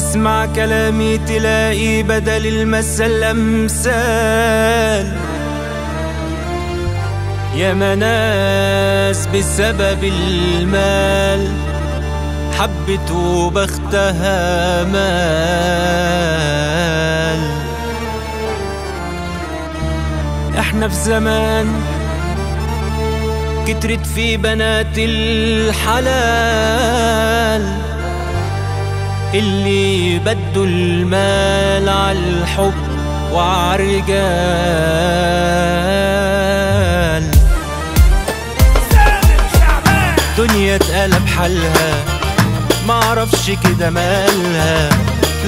اسمع كلامي تلاقي بدل المثل أمثال. يا ناس بسبب المال حبت وبختها مال. احنا في زمان كترت في بنات الحلال اللي بدوا المال عالحب وعالرجال. دنيا اتقلب حالها معرفش كده مالها،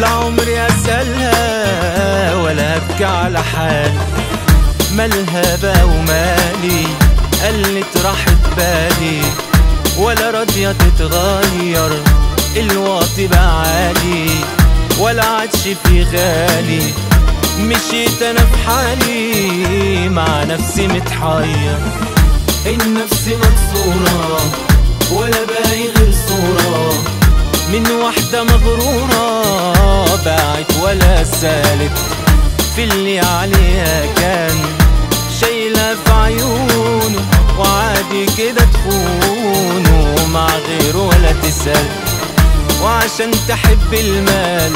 لا عمري اسألها ولا ابكي على حال. مالها بقى ومالي قلت راحت بالي، ولا راضية تتغير الواطي بقى عالي، ولا عادش في غالي. مشيت انا في حالي مع نفسي متحير. النفس مكسورة ولا باقي غير صورة من واحدة مغرورة، باعت ولا سالت في اللي عليها كان شايلها في عيونه، وعادي كده تخونه مع غيره ولا تسأل. وعشان تحب المال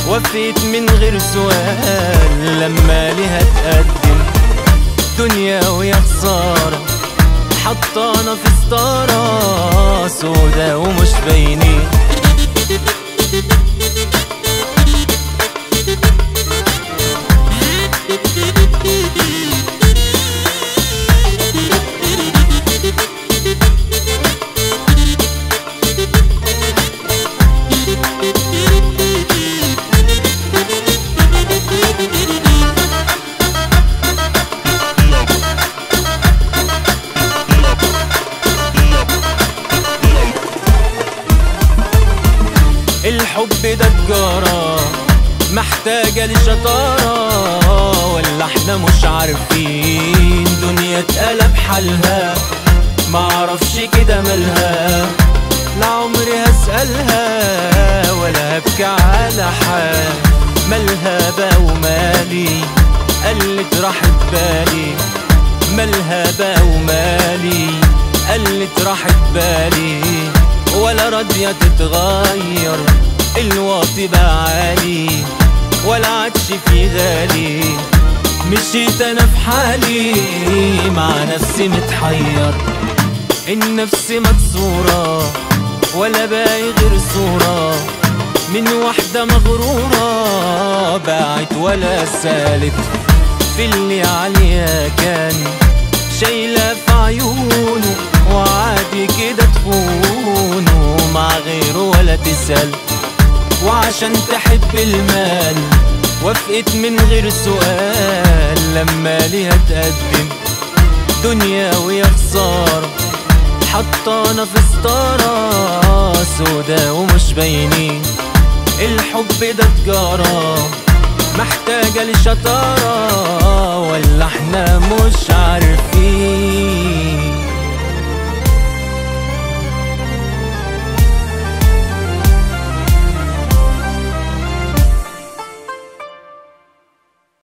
وفيت من غير سؤال، لما ليها تقدم دنيا ويا خسارة، حطانا في ستارة سودا ومش باينين. الحب ده تجارة محتاجة لشطارة، ولا احنا مش عارفين دنيا اتقلب حالها معرفش كده مالها. لا عمري هسألها ولا هبكي على حال. مالها بقى ومالي قلت راحت بالي، مالها بقى ومالي قلت راحت بالي، ولا راضية تتغير الواطي بقى عالي، ولا عادش في غالي. مشيت انا في حالي مع نفسي متحير. النفس مكسورة ولا باقي غير صورة من واحدة مغرورة، باعت ولا سالت في اللي عليها كان شايلة في عيونه، وعادي كده تخونه مع غيره ولا تسأل. وعشان تحب المال وافقت من غير سؤال، لما ليها تقدم دنيا ويا خسارة، حطانا في ستارة سودا ومش باينين. الحب ده تجارة محتاجة لشطارة، ولا احنا مش عارفين.